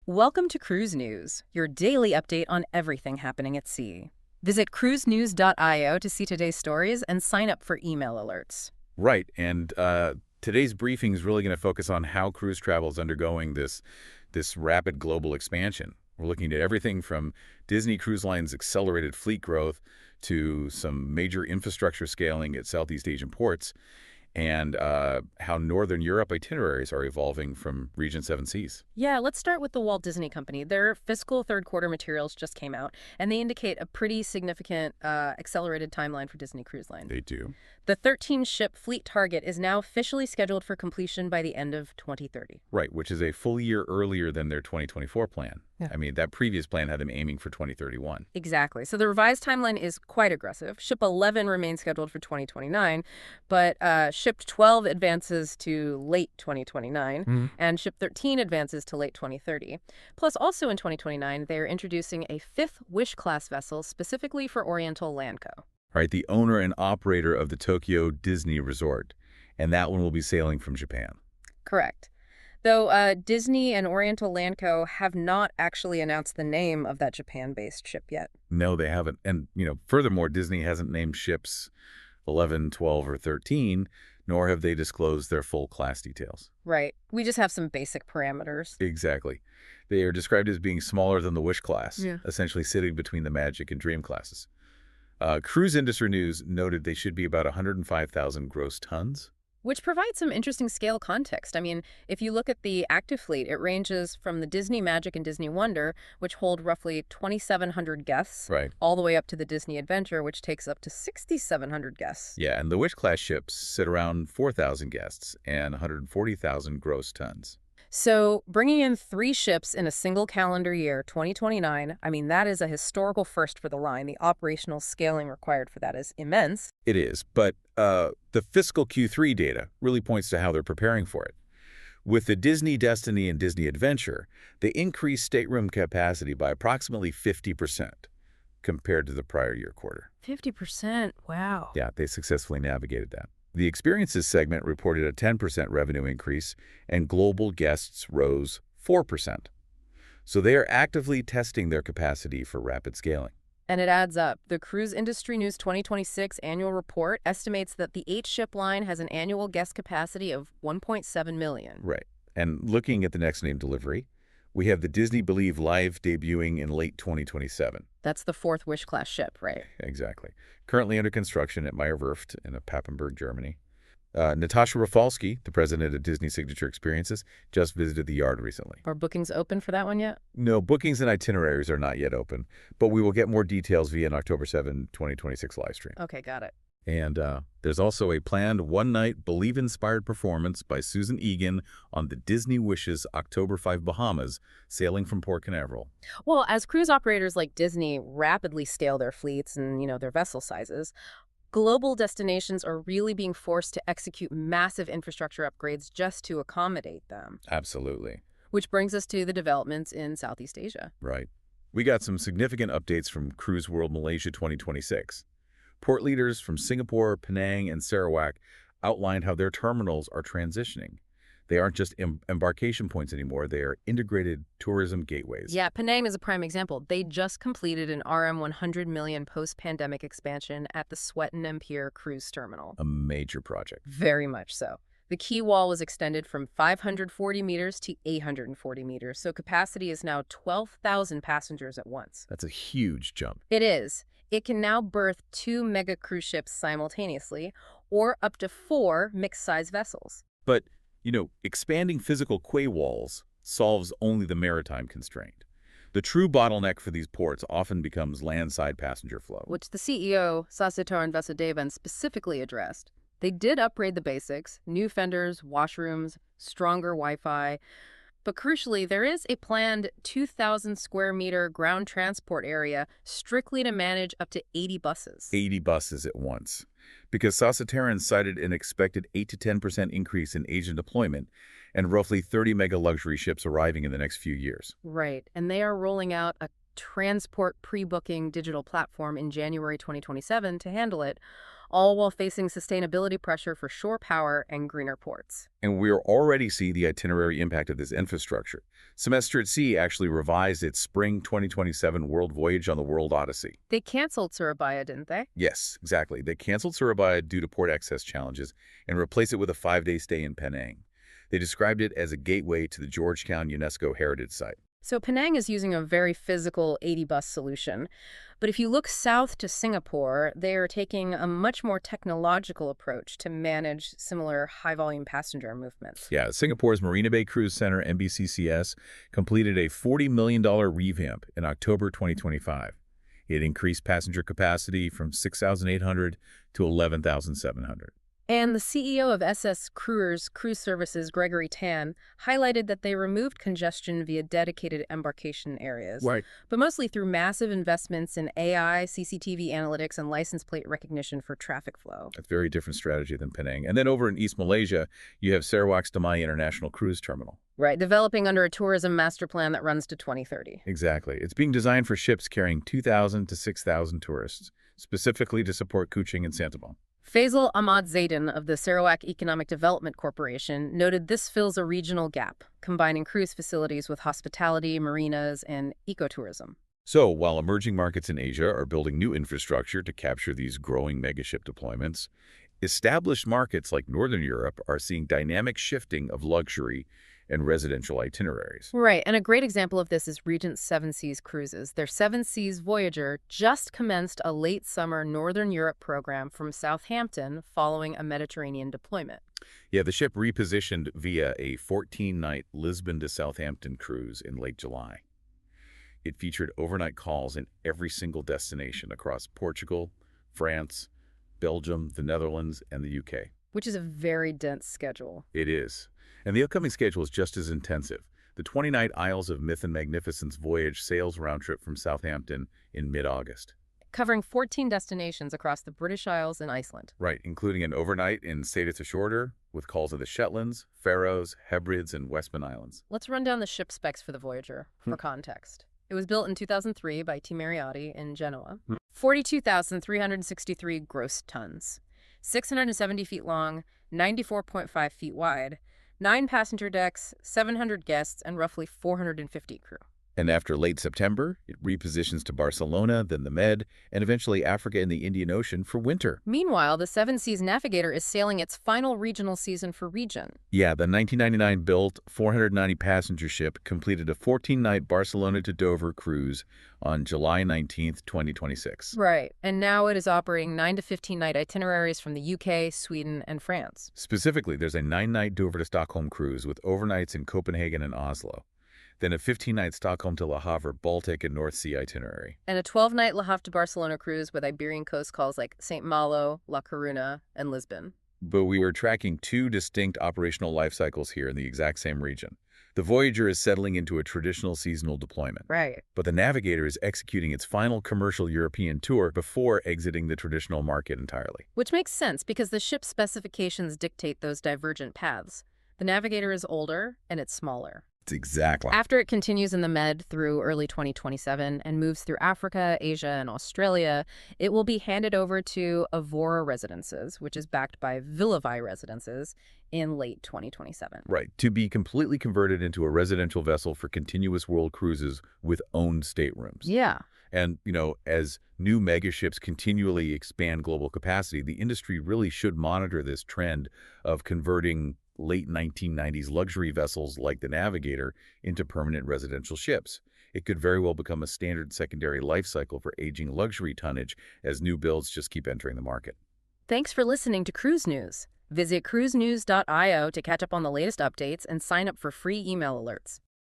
Welcome to Cruise News, your daily update on everything happening at sea. Visit cruisenews.io to see today's stories and sign up for email alerts. Right, and today's briefing is really going to focus on how cruise travel is undergoing this rapid global expansion. We're looking at everything from Disney Cruise Line's accelerated fleet growth to some major infrastructure scaling at Southeast Asian ports, and how Northern Europe itineraries are evolving from Regent Seven Seas. Yeah, let's start with the Walt Disney Company. Their fiscal third quarter materials just came out, and they indicate a pretty significant accelerated timeline for Disney Cruise Line. They do. The 13-ship fleet target is now officially scheduled for completion by the end of 2030. Right, which is a full year earlier than their 2024 plan. Yeah. I mean, that previous plan had them aiming for 2031. Exactly. So the revised timeline is quite aggressive. Ship 11 remains scheduled for 2029, but Ship 12 advances to late 2029, and Ship 13 advances to late 2030. Plus, also in 2029, they're introducing a fifth Wish-class vessel specifically for Oriental Land Co. Right, the owner and operator of the Tokyo Disney Resort, and that one will be sailing from Japan. Correct. Though Disney and Oriental Land Co. have not actually announced the name of that Japan-based ship yet. No, they haven't. And, furthermore, Disney hasn't named ships 11, 12, or 13, nor have they disclosed their full class details. Right. We just have some basic parameters. Exactly. They are described as being smaller than the Wish class, Yeah. essentially sitting between the Magic and Dream classes. Cruise Industry News noted they should be about 105,000 gross tons. Which provides some interesting scale context. I mean, if you look at the active fleet, it ranges from the Disney Magic and Disney Wonder, which hold roughly 2,700 guests, Right. all the way up to the Disney Adventure, which takes up to 6,700 guests. Yeah, and the Wish-class ships sit around 4,000 guests and 140,000 gross tons. So bringing in 3 ships in a single calendar year, 2029, I mean, that is a historical first for the line. The operational scaling required for that is immense. It is, but the fiscal Q3 data really points to how they're preparing for it. With the Disney Destiny and Disney Adventure, they increased stateroom capacity by approximately 50% compared to the prior year quarter. 50%, wow. Yeah, they successfully navigated that. The Experiences segment reported a 10% revenue increase, and global guests rose 4%. So they are actively testing their capacity for rapid scaling. And it adds up. The Cruise Industry News 2026 annual report estimates that the 8-ship line has an annual guest capacity of 1.7 million. Right. And looking at the next name delivery, we have the Disney Believe Live debuting in late 2027. That's the 4th Wish-class ship, right? Exactly. Currently under construction at Meyer Werft in Papenburg, Germany. Natasha Rafalski, the president of Disney Signature Experiences, just visited the yard recently. Are bookings open for that one yet? No, bookings and itineraries are not yet open, but we will get more details via an October 7, 2026 live stream. Okay, got it. And there's also a planned one-night Believe-inspired performance by Susan Egan on the Disney Wishes October 5 Bahamas, sailing from Port Canaveral. Well, as cruise operators like Disney rapidly scale their fleets and, their vessel sizes, global destinations are really being forced to execute massive infrastructure upgrades just to accommodate them. Absolutely. Which brings us to the developments in Southeast Asia. Right. We got some significant updates from Cruise World Malaysia 2026. Port leaders from Singapore, Penang, and Sarawak outlined how their terminals are transitioning. They aren't just embarkation points anymore. They are integrated tourism gateways. Yeah, Penang is a prime example. They just completed an RM 100 million post-pandemic expansion at the Swettenham Pier cruise terminal. A major project. Very much so. The quay wall was extended from 540 meters to 840 meters, so capacity is now 12,000 passengers at once. That's a huge jump. It is. It can now berth 2 mega cruise ships simultaneously, or up to 4 mixed-size vessels. But, expanding physical quay walls solves only the maritime constraint. The true bottleneck for these ports often becomes landside passenger flow. Which the CEO, Sasitaran Vasudevan, specifically addressed. They did upgrade the basics, new fenders, washrooms, stronger Wi-Fi. But crucially, there is a planned 2,000 square meter ground transport area strictly to manage up to 80 buses. 80 buses at once. Because Sasitaran cited an expected 8 to 10% increase in Asian deployment and roughly 30 mega luxury ships arriving in the next few years. Right. And they are rolling out a transport pre-booking digital platform in January 2027 to handle it, all while facing sustainability pressure for shore power and greener ports. And we're already see the itinerary impact of this infrastructure. Semester at Sea actually revised its spring 2027 world voyage on the World Odyssey. They canceled Surabaya, didn't they? Yes, exactly. They canceled Surabaya due to port access challenges and replaced it with a 5-day stay in Penang. They described it as a gateway to the Georgetown UNESCO Heritage Site. So Penang is using a very physical 80-bus solution. But if you look south to Singapore, they are taking a much more technological approach to manage similar high-volume passenger movements. Yeah, Singapore's Marina Bay Cruise Center, MBCCS, completed a $40 million revamp in October 2025. It increased passenger capacity from 6,800 to 11,700. And the CEO of SS Cruise Services, Gregory Tan, highlighted that they removed congestion via dedicated embarkation areas, Right. but mostly through massive investments in AI, CCTV analytics, and license plate recognition for traffic flow. That's a very different strategy than Penang. And then over in East Malaysia, you have Sarawak's Damai International Cruise Terminal. Right, developing under a tourism master plan that runs to 2030. Exactly. It's being designed for ships carrying 2,000 to 6,000 tourists, specifically to support Kuching and Santabon. Faisal Ahmad Zaidan of the Sarawak Economic Development Corporation noted this fills a regional gap, combining cruise facilities with hospitality, marinas, and ecotourism. So, while emerging markets in Asia are building new infrastructure to capture these growing megaship deployments, established markets like Northern Europe are seeing dynamic shifting of luxury and residential itineraries. Right, and a great example of this is Regent Seven Seas Cruises. Their Seven Seas Voyager just commenced a late summer Northern Europe program from Southampton following a Mediterranean deployment. Yeah, the ship repositioned via a 14-night Lisbon to Southampton cruise in late July. It featured overnight calls in every single destination across Portugal, France, Belgium, the Netherlands, and the UK. Which is a very dense schedule. It is. And the upcoming schedule is just as intensive. The 20-night Isles of Myth Magnificence voyage sails round trip from Southampton in mid-August. Covering 14 destinations across the British Isles and Iceland. Right, including an overnight in Seydisfjordur with calls at the Shetlands, Faroes, Hebrides, and Westman Islands. Let's run down the ship specs for the Voyager, for context. It was built in 2003 by Itineraries in Genoa. 42,363 gross tons. 670 feet long, 94.5 feet wide, 9 passenger decks, 700 guests, and roughly 450 crew. And after late September, it repositions to Barcelona, then the Med, and eventually Africa and the Indian Ocean for winter. Meanwhile, the Seven Seas Navigator is sailing its final regional season for Regent. Yeah, the 1999-built 490-passenger ship completed a 14-night Barcelona to Dover cruise on July 19th, 2026. Right, and now it is operating 9 to 15-night itineraries from the UK, Sweden, and France. Specifically, there's a 9-night Dover to Stockholm cruise with overnights in Copenhagen and Oslo. Then a 15-night Stockholm to Le Havre, Baltic, and North Sea itinerary. And a 12-night Le Havre to Barcelona cruise with Iberian coast calls like St. Malo, La Coruna, and Lisbon. But we were tracking 2 distinct operational life cycles here in the exact same region. The Voyager is settling into a traditional seasonal deployment. Right. But the Navigator is executing its final commercial European tour before exiting the traditional market entirely. Which makes sense because the ship's specifications dictate those divergent paths. The Navigator is older and it's smaller. Exactly. After it continues in the Med through early 2027 and moves through Africa, Asia, and Australia, it will be handed over to Avora Residences, which is backed by Villavai Residences, in late 2027. Right, to be completely converted into a residential vessel for continuous world cruises with owned staterooms. Yeah. And, as new megaships continually expand global capacity, the industry really should monitor this trend of converting late 1990s luxury vessels like the Navigator into permanent residential ships. It could very well become a standard secondary life cycle for aging luxury tonnage as new builds just keep entering the market. Thanks for listening to Cruise News. Visit cruisenews.io to catch up on the latest updates and sign up for free email alerts.